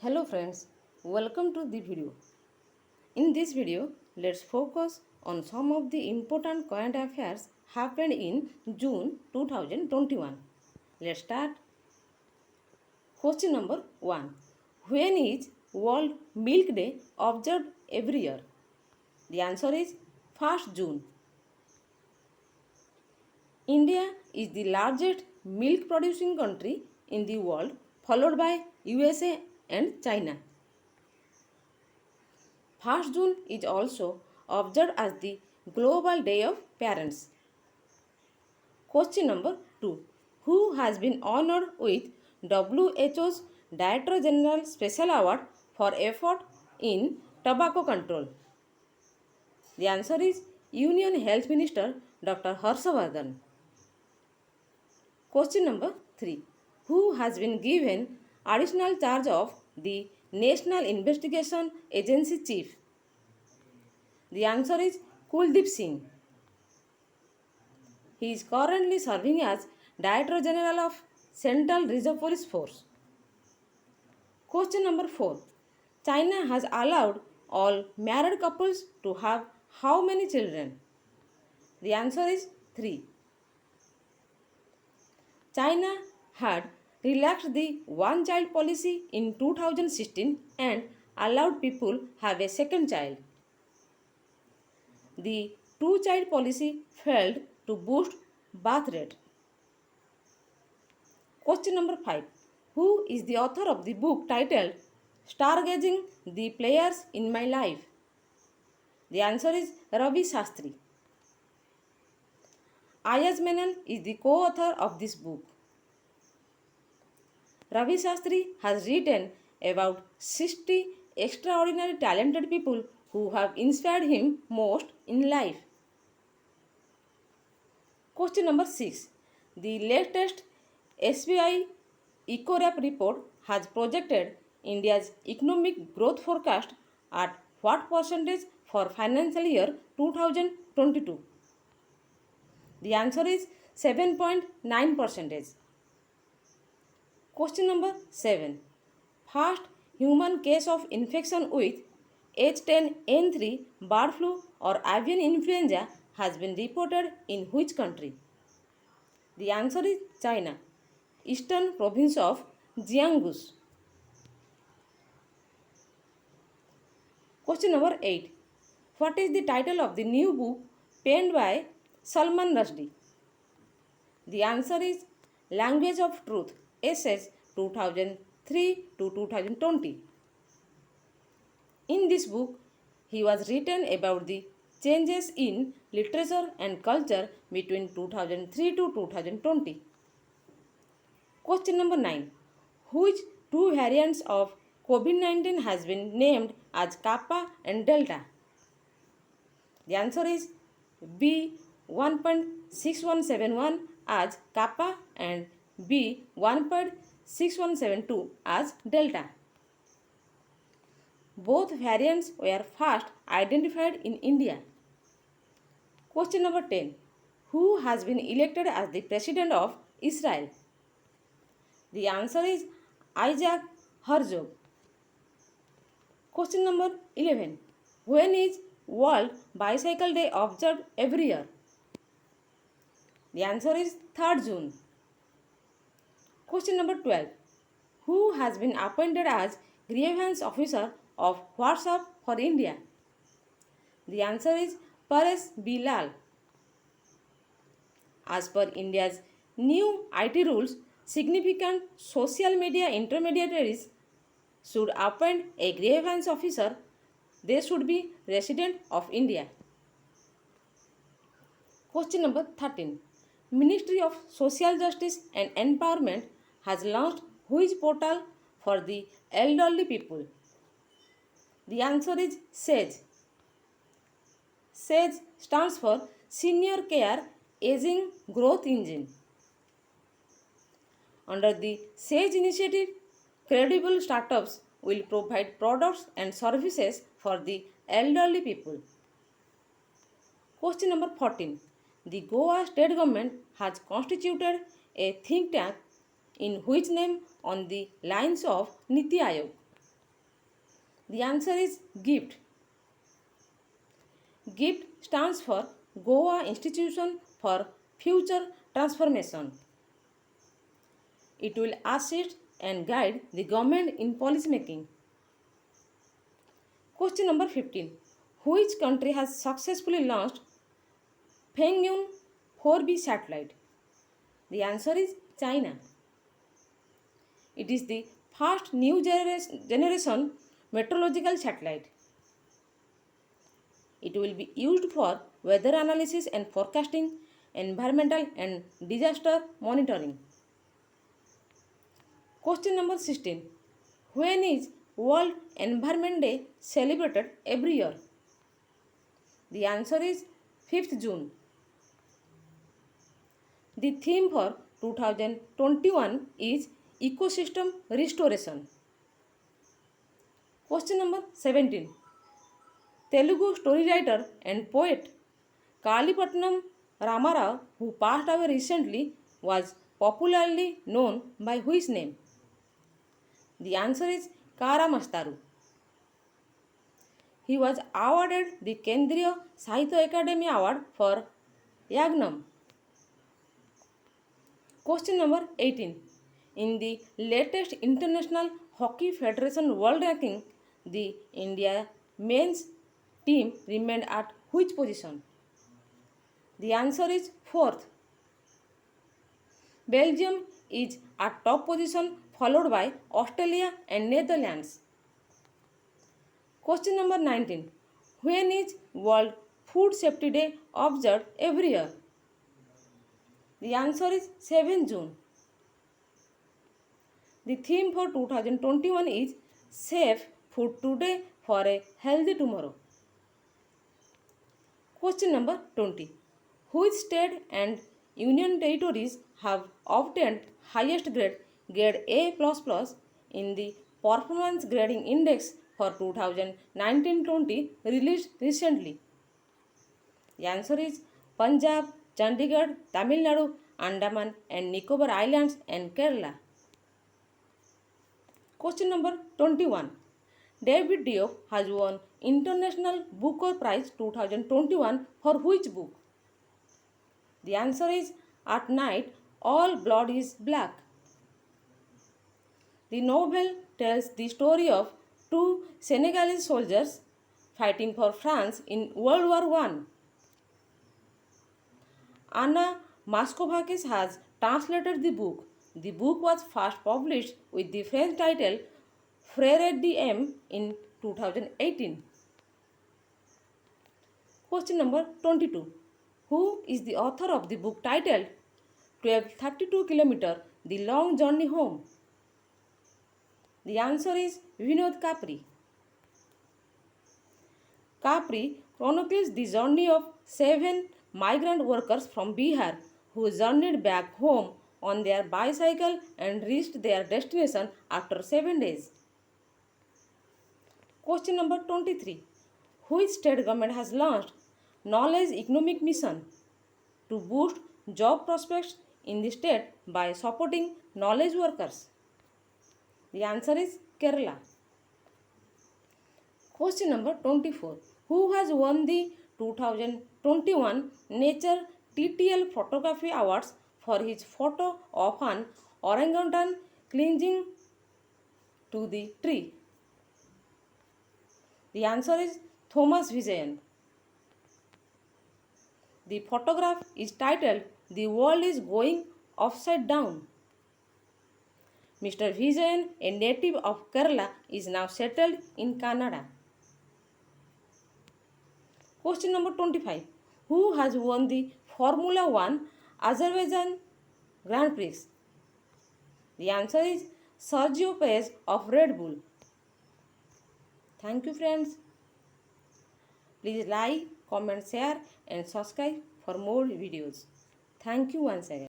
Hello friends, welcome to the video. In this video, let's focus on some of the important current affairs happened in June 2021. Let's start. Question number 1. When is World Milk Day observed every year? The answer is 1st June. India is the largest milk producing country in the world, followed by USA and China. 1st June is also observed as the Global Day of Parents. Question number 2. Who has been honored with WHO's Director General Special Award for effort in tobacco control? The answer is Union Health Minister Dr. Harshavardhan. Question number 3. Who has been given additional charge of the National Investigation Agency Chief? The answer is Kuldeep Singh. He is currently serving as Director General of Central Reserve Police Force. Question number 4. China has allowed all married couples to have how many children? The answer is 3. China had relaxed the one child policy in 2016 and allowed people have a second child. The two child policy failed to boost birth rate. Question number 5. Who is the author of the book titled Stargazing the Players in My Life? The answer is Ravi Shastri. Ayaz Menon is the co-author of this book. Ravi Shastri has written about 60 extraordinary talented people who have inspired him most in life. Question number 6. The latest SBI EcoRap report has projected India's economic growth forecast at what percentage for financial year 2022? The answer is 7.9%. Question number 7. First human case of infection with H10N3 bird flu or avian influenza has been reported in which country? The answer is China, eastern province of Jiangsu. Question number 8. What is the title of the new book penned by Salman Rushdie? The answer is Language of Truth, Essays 2003 to 2020. In this book, he was written about the changes in literature and culture between 2003 to 2020. Question number 9. Which two variants of COVID-19 has been named as Kappa and Delta? The answer is B1.6171 as Kappa and B1.6172 as Delta. Both variants were first identified in India. Question number 10. Who has been elected as the President of Israel? The answer is Isaac Herzog. Question number 11. When is World Bicycle Day observed every year? The answer is 3rd June. Question number 12. Who has been appointed as Grievance Officer of WhatsApp for India? The answer is Paresh Bilal. As per India's new IT rules, significant social media intermediaries should appoint a grievance officer. They should be resident of India. Question number 13. Ministry of Social Justice and Empowerment has launched which portal for the elderly people? The answer is SAGE. SAGE stands for Senior Care Aging Growth Engine. Under the SAGE initiative, credible startups will provide products and services for the elderly people. Question number 14. The Goa state government has constituted a think tank in which name on the lines of Niti Aayog? The answer is GIFT. GIFT stands for Goa Institution for Future Transformation. It will assist and guide the government in policy making. Question number 15. Which country has successfully launched Pengyun 4B satellite? The answer is China. It is the first new generation meteorological satellite. It will be used for weather analysis and forecasting, environmental and disaster monitoring. Question number 16. When is World Environment Day celebrated every year? The answer is 5th June. The theme for 2021 is ecosystem restoration. Question number 17. Telugu story writer and poet Kalipatnam Ramarao, who passed away recently, was popularly known by which name? The answer is Kara Mastaru. He was awarded the Kendriya Sahitya Akademi Award for Yagnam. Question number 18. In the latest International Hockey Federation World Ranking, the India men's team remained at which position? The answer is 4th. Belgium is at top position, followed by Australia and Netherlands. Question number 19. When is World Food Safety Day observed every year? The answer is 7 June. The theme for 2021 is Safe Food Today for a Healthy Tomorrow. Question number 20. Which state and union territories have obtained highest grade A++ in the Performance Grading Index for 2019-20 released recently? The answer is Punjab, Chandigarh, Tamil Nadu, Andaman and Nicobar Islands and Kerala. Question number 21. David Diop has won International Booker Prize 2021 for which book? The answer is At Night, All Blood is Black. The novel tells the story of two Senegalese soldiers fighting for France in World War I. Anna Maskovakis has translated the book. The book was first published with the French title Frères d'Armes in 2018. Question number 22. Who is the author of the book titled 1232 km The Long Journey Home? The answer is Vinod Capri. Capri chronicles the journey of 7 migrant workers from Bihar who journeyed back home on their bicycle and reached their destination after 7 days. Question number 23. Which state government has launched Knowledge Economic Mission to boost job prospects in the state by supporting knowledge workers? The answer is Kerala. Question number 24. Who has won the 2021 Nature TTL Photography Awards for his photo of an orangutan clinging to the tree? The answer is Thomas Vijayan. The photograph is titled The World is Going Upside Down. Mr. Vijayan, a native of Kerala, is now settled in Canada. Question number 25. Who has won the Formula 1 Azerbaijan Grand Prix? The answer is Sergio Perez of Red Bull. Thank you friends. Please like, comment, share and subscribe for more videos. Thank you once again.